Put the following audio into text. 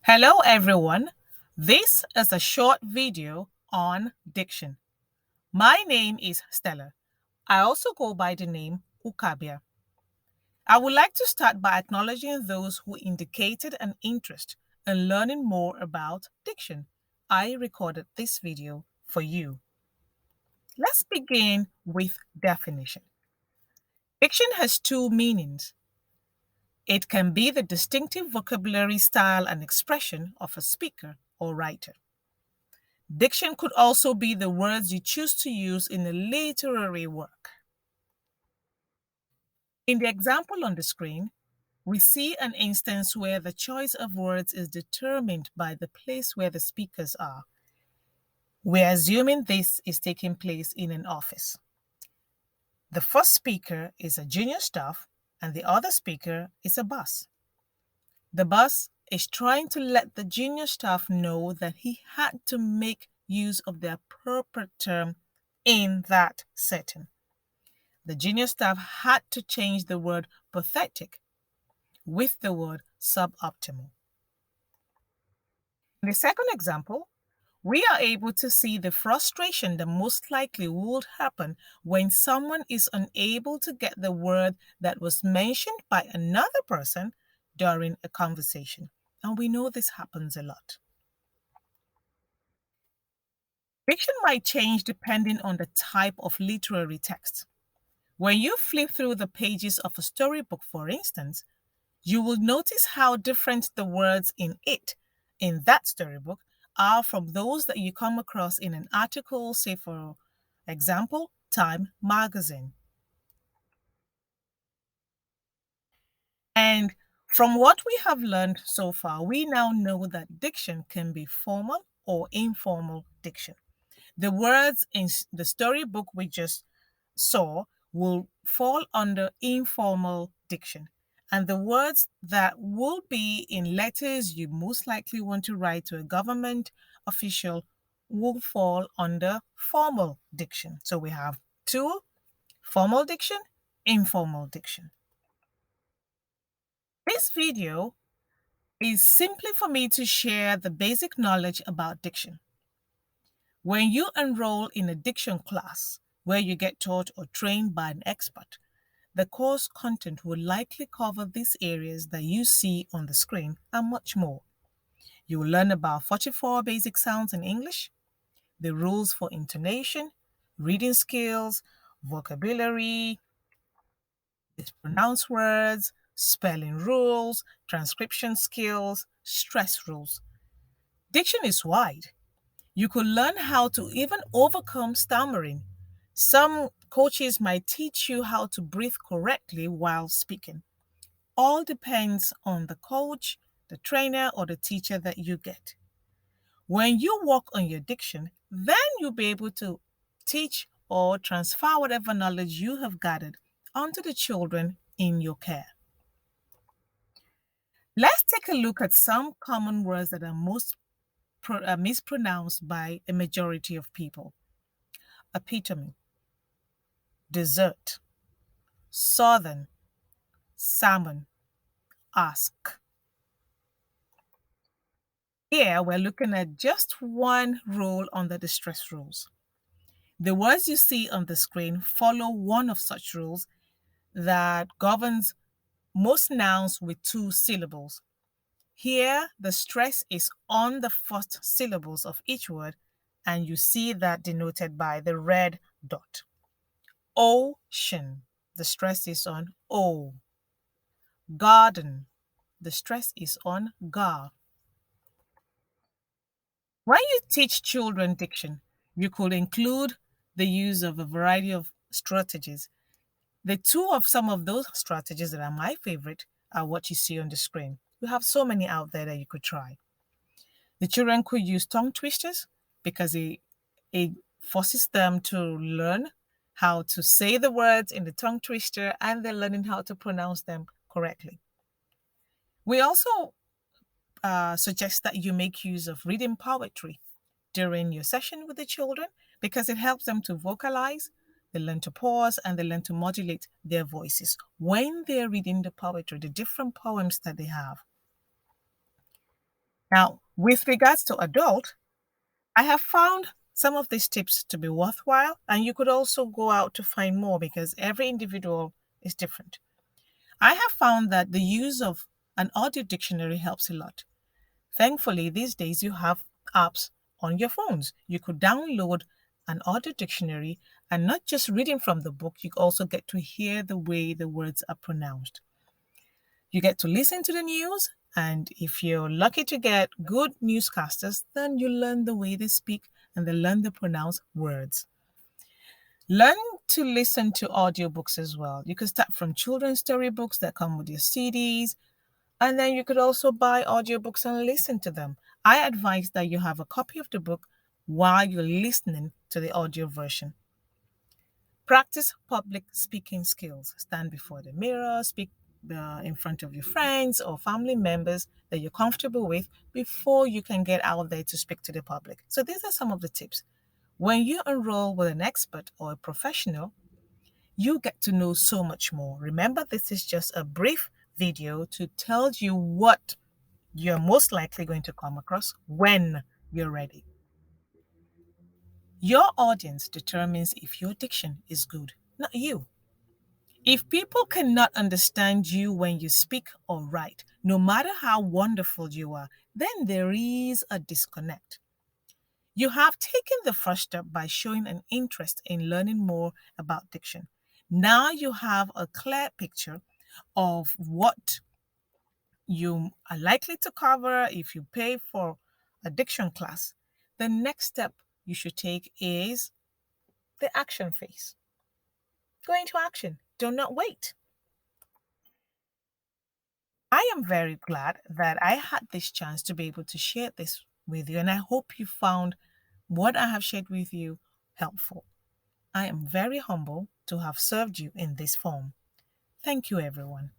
Hello everyone, this is a short video on diction. My name is Stella. I also go by the name Ukabia. I would like to start by acknowledging those who indicated an interest in learning more about diction. I recorded this video for you. Let's begin with definition. Diction has two meanings. It can be the distinctive vocabulary, style, and expression of a speaker or writer. Diction could also be the words you choose to use in a literary work. In the example on the screen, we see an instance where the choice of words is determined by the place where the speakers are. We're assuming this is taking place in an office. The first speaker is a junior staff and the other speaker is a boss. The boss is trying to let the junior staff know that he had to make use of the appropriate term in that setting. The junior staff had to change the word pathetic with the word suboptimal. In the second example, we are able to see the frustration that most likely would happen when someone is unable to get the word that was mentioned by another person during a conversation. And we know this happens a lot. Diction might change depending on the type of literary text. When you flip through the pages of a storybook, for instance, you will notice how different the words in that storybook are from those that you come across in an article, say for example, Time magazine. And from what we have learned so far, we now know that diction can be formal or informal diction. The words in the storybook we just saw will fall under informal diction. And the words that will be in letters you most likely want to write to a government official will fall under formal diction. So we have two: formal diction, informal diction. This video is simply for me to share the basic knowledge about diction. When you enroll in a diction class where you get taught or trained by an expert, the course content will likely cover these areas that you see on the screen and much more. You will learn about 44 basic sounds in English, the rules for intonation, reading skills, vocabulary, mispronounced words, spelling rules, transcription skills, stress rules. Diction is wide. You could learn how to even overcome stammering. Some coaches might teach you how to breathe correctly while speaking. All depends on the coach, the trainer, or the teacher that you get. When you work on your diction, then you'll be able to teach or transfer whatever knowledge you have gathered onto the children in your care. Let's take a look at some common words that are most mispronounced by a majority of people. Epitome, dessert, southern, salmon, ask. Here we're looking at just one rule under the stress rules. The words you see on the screen follow one of such rules that governs most nouns with two syllables. Here, the stress is on the first syllables of each word, and you see that denoted by the red dot. Ocean, the stress is on O. Garden, the stress is on Ga. When you teach children diction, you could include the use of a variety of strategies. The two of some of those strategies that are my favorite are what you see on the screen. You have so many out there that you could try. The children could use tongue twisters because it forces them to learn how to say the words in the tongue twister and they're learning how to pronounce them correctly. We also suggest that you make use of reading poetry during your session with the children because it helps them to vocalize, they learn to pause, and they learn to modulate their voices when they're reading the poetry, the different poems that they have. Now, with regards to adult, I have found some of these tips to be worthwhile, and you could also go out to find more because every individual is different. I have found that the use of an audio dictionary helps a lot. Thankfully, these days you have apps on your phones. You could download an audio dictionary and not just reading from the book, you also get to hear the way the words are pronounced. You get to listen to the news, and if you're lucky to get good newscasters, then you learn the way they speak and they learn to pronounce words. Learn to listen to audiobooks as well. You can start from children's storybooks that come with your CDs, and then you could also buy audiobooks and listen to them. I advise that you have a copy of the book while you're listening to the audio version. Practice public speaking skills. Stand before the mirror, speak in front of your friends or family members that you're comfortable with before you can get out there to speak to the public. So, these are some of the tips. When you enroll with an expert or a professional, you get to know so much more. Remember, this is just a brief video to tell you what you're most likely going to come across when you're ready. Your audience determines if your diction is good, not you. If people cannot understand you when you speak or write, no matter how wonderful you are, then there is a disconnect. You have taken the first step by showing an interest in learning more about diction. Now you have a clear picture of what you are likely to cover if you pay for a diction class. The next step you should take is the action phase. Go into action. Do not wait. I am very glad that I had this chance to be able to share this with you, and I hope you found what I have shared with you helpful. I am very humble to have served you in this form. Thank you, everyone.